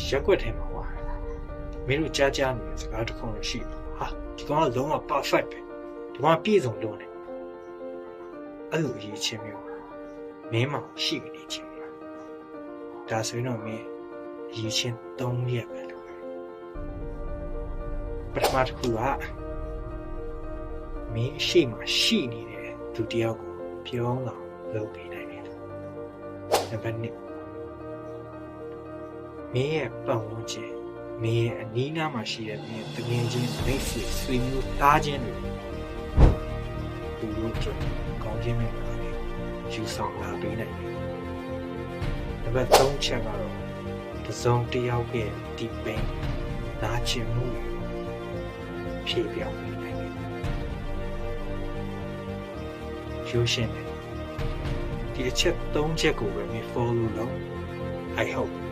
ရက်ွက်ထဲမှာကွာမင်းတို့ကြားနေတဲ့စကားတစ်ခုတော့ရှိတယ်ဟာဒီကောင်ကလုံးဝ perfect ပဲဒီကောင်ကပြည့်စုံလုံးတယ်အဲ့လိုအရေးချင်းမျိုးမင်းမှရှိနေချင်းဒါဆိုရင်တော့မင်းအရေးချင်း3ရက်ပဲလို့ပထမတစ်ခုကမင်းရှိမှရှိနေတဲ့သူတယောက်ကိုပြောင်းအောင်လုပ်ပေးနိုင်တယ်နံပါတ်2မင်းရဲ့ပတ်ဝန်းကျင်မင်းရဲ့အနီးနားမှာရှိတဲ့မင်းတငယ်ချင်းမိတ်ဆွေမျိုးသားချင်းတွေသူတို့တို့ကောင်းခြင်းနဲ့ယူဆောင်လာပေးနိုင်တယ်နံပါတ်3ချက်ကတော့တစ်စုံတစ်ယောက်ရဲ့ဒီပင်နာကျင်မှုဖြည့်ပြောင်းပေးနိုင်တယ်ရိုးရှင်းတယ်ဒီအချက်3ချက်ကိုပဲမင်း follow လုပ် I hope